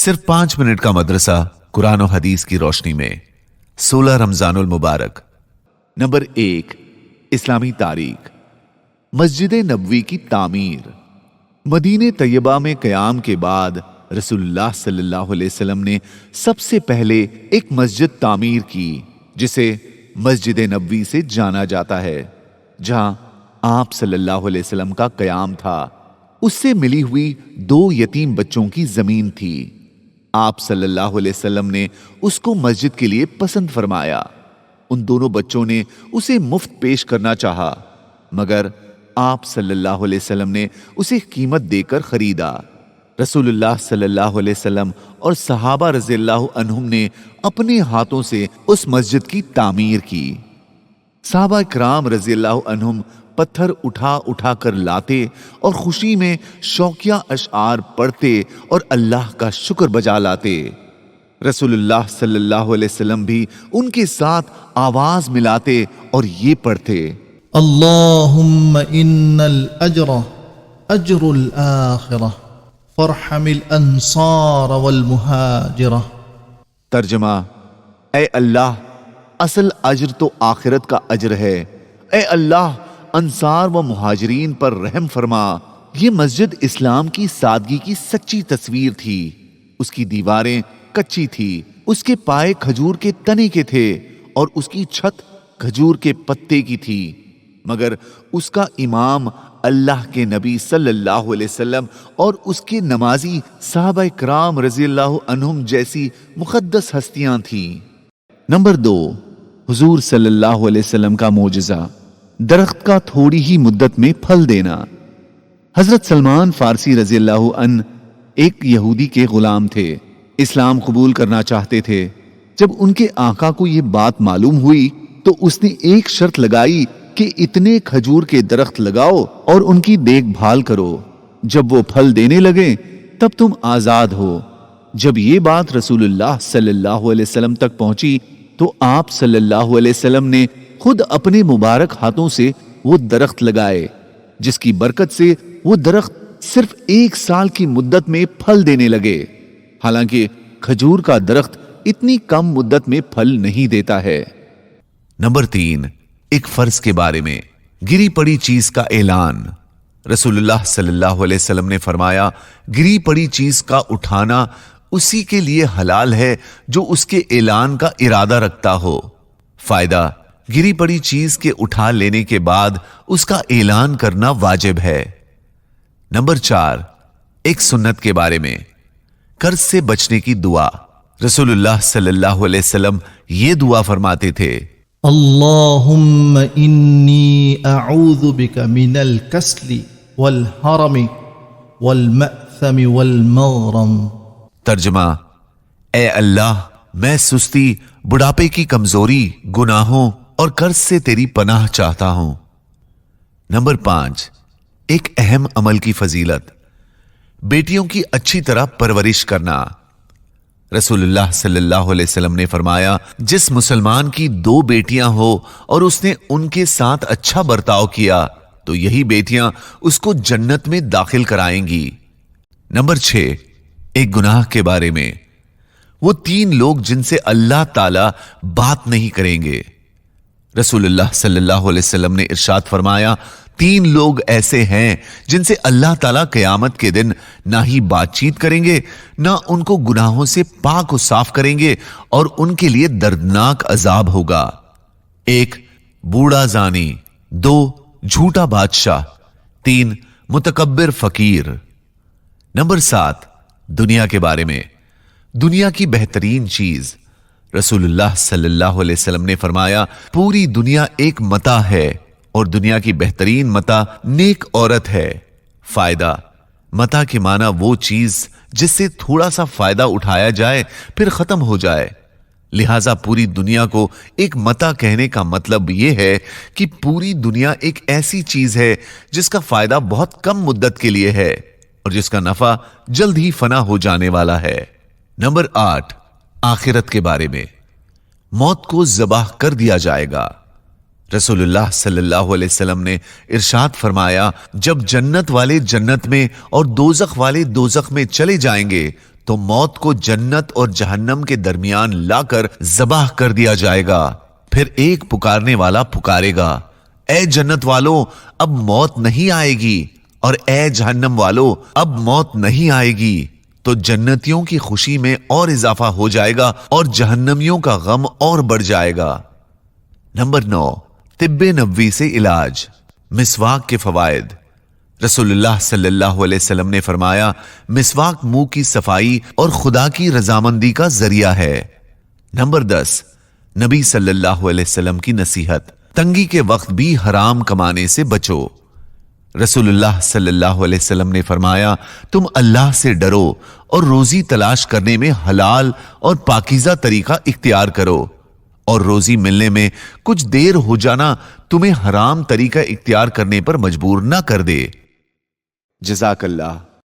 صرف 5 منٹ کا مدرسہ قرآن و حدیث کی روشنی میں 16 رمضان المبارک۔ نمبر 1، اسلامی تاریخ۔ مسجد نبوی کی تعمیر۔ مدینہ طیبہ میں قیام کے بعد رسول اللہ صلی اللہ علیہ وسلم نے سب سے پہلے ایک مسجد تعمیر کی جسے مسجد نبوی سے جانا جاتا ہے، جہاں آپ صلی اللہ علیہ وسلم کا قیام تھا۔ اس سے ملی ہوئی 2 یتیم بچوں کی زمین تھی۔ آپ صلی اللہ علیہ وسلم نے اس کو مسجد کے لیے پسند فرمایا۔ ان دونوں بچوں نے اسے مفت پیش کرنا چاہا، مگر آپ صلی اللہ علیہ وسلم نے اسے قیمت دے کر خریدا۔ رسول اللہ صلی اللہ علیہ وسلم اور صحابہ رضی اللہ عنہم نے اپنے ہاتھوں سے اس مسجد کی تعمیر کی۔ صحابہ اکرام رضی اللہ عنہم پتھر اٹھا اٹھا کر لاتے اور خوشی میں شوقیہ اشعار پڑھتے اور اللہ کا شکر بجا لاتے۔ رسول اللہ صلی اللہ علیہ وسلم بھی ان کے ساتھ آواز ملاتے اور یہ پڑھتے: اللہم ان الاجر اجر الآخرہ فرحم الانصار والمہاجرہ۔ ترجمہ: اے اللہ، اصل اجر تو آخرت کا اجر ہے، اے اللہ انصار و مہاجرین پر رحم فرما۔ یہ مسجد اسلام کی سادگی کی سچی تصویر تھی۔ اس کی دیواریں کچی تھی، اس کے پائے کھجور کے تنے کے تھے اور اس کی چھت کھجور کے پتے کی تھی، مگر اس کا امام اللہ کے نبی صلی اللہ علیہ وسلم اور اس کے نمازی صحابہ کرام رضی اللہ عنہم جیسی مقدس ہستیاں تھیں۔ نمبر 2، حضور صلی اللہ علیہ وسلم کا معجزہ، درخت کا تھوڑی ہی مدت میں پھل دینا۔ حضرت سلمان فارسی رضی اللہ عنہ ایک یہودی کے غلام تھے، اسلام قبول کرنا چاہتے تھے۔ جب ان کے آقا کو یہ بات معلوم ہوئی تو اس نے ایک شرط لگائی کہ اتنے کھجور کے درخت لگاؤ اور ان کی دیکھ بھال کرو، جب وہ پھل دینے لگے تب تم آزاد ہو۔ جب یہ بات رسول اللہ صلی اللہ علیہ وسلم تک پہنچی تو آپ صلی اللہ علیہ وسلم نے خود اپنے مبارک ہاتھوں سے وہ درخت لگائے، جس کی برکت سے وہ درخت صرف 1 سال کی مدت میں پھل دینے لگے، حالانکہ کھجور کا درخت اتنی کم مدت میں پھل نہیں دیتا ہے۔ نمبر 3، ایک فرض کے بارے میں، گری پڑی چیز کا اعلان۔ رسول اللہ صلی اللہ علیہ وسلم نے فرمایا، گری پڑی چیز کا اٹھانا اسی کے لیے حلال ہے جو اس کے اعلان کا ارادہ رکھتا ہو۔ فائدہ: گری پڑی چیز کے اٹھا لینے کے بعد اس کا اعلان کرنا واجب ہے۔ نمبر 4، ایک سنت کے بارے میں، قرض سے بچنے کی دعا۔ رسول اللہ صلی اللہ علیہ وسلم یہ دعا فرماتے تھے: اللہم انی اعوذ بک من الکسل والحرم والمأثم والمغرم۔ ترجمہ: اے اللہ، میں سستی، بڑھاپے کی کمزوری، گناہوں اور قرض سے تیری پناہ چاہتا ہوں۔ نمبر 5، ایک اہم عمل کی فضیلت، بیٹیوں کی اچھی طرح پرورش کرنا۔ رسول اللہ صلی اللہ علیہ وسلم نے فرمایا، جس مسلمان کی 2 بیٹیاں ہو اور اس نے ان کے ساتھ اچھا برتاؤ کیا تو یہی بیٹیاں اس کو جنت میں داخل کرائیں گی۔ نمبر 6، ایک گناہ کے بارے میں، وہ 3 لوگ جن سے اللہ تعالی بات نہیں کریں گے۔ رسول اللہ صلی اللہ علیہ وسلم نے ارشاد فرمایا، 3 لوگ ایسے ہیں جن سے اللہ تعالیٰ قیامت کے دن نہ ہی بات چیت کریں گے، نہ ان کو گناہوں سے پاک و صاف کریں گے، اور ان کے لیے دردناک عذاب ہوگا۔ 1، بوڑھا زانی، 2، جھوٹا بادشاہ، 3، متکبر فقیر۔ نمبر 7، دنیا کے بارے میں، دنیا کی بہترین چیز۔ رسول اللہ صلی اللہ علیہ وسلم نے فرمایا، پوری دنیا ایک متاع ہے اور دنیا کی بہترین متاع نیک عورت ہے۔ فائدہ: متاع کے معنی وہ چیز جس سے تھوڑا سا فائدہ اٹھایا جائے پھر ختم ہو جائے، لہذا پوری دنیا کو ایک متاع کہنے کا مطلب یہ ہے کہ پوری دنیا ایک ایسی چیز ہے جس کا فائدہ بہت کم مدت کے لیے ہے اور جس کا نفع جلد ہی فنا ہو جانے والا ہے۔ نمبر 8، آخرت کے بارے میں، موت کو ذبح کر دیا جائے گا۔ رسول اللہ صلی اللہ علیہ وسلم نے ارشاد فرمایا، جب جنت والے جنت میں اور دوزخ والے دوزخ میں چلے جائیں گے تو موت کو جنت اور جہنم کے درمیان لا کر ذبح کر دیا جائے گا۔ پھر ایک پکارنے والا پکارے گا، اے جنت والو اب موت نہیں آئے گی، اور اے جہنم والو اب موت نہیں آئے گی۔ تو جنتیوں کی خوشی میں اور اضافہ ہو جائے گا اور جہنمیوں کا غم اور بڑھ جائے گا۔ نمبر 9، طب نبوی سے علاج، مسواک کے فوائد۔ رسول اللہ صلی اللہ علیہ وسلم نے فرمایا، مسواک منہ کی صفائی اور خدا کی رضامندی کا ذریعہ ہے۔ نمبر 10، نبی صلی اللہ علیہ وسلم کی نصیحت، تنگی کے وقت بھی حرام کمانے سے بچو۔ رسول اللہ صلی اللہ علیہ وسلم نے فرمایا، تم اللہ سے ڈرو اور روزی تلاش کرنے میں حلال اور پاکیزہ طریقہ اختیار کرو، اور روزی ملنے میں کچھ دیر ہو جانا تمہیں حرام طریقہ اختیار کرنے پر مجبور نہ کر دے۔ جزاک اللہ۔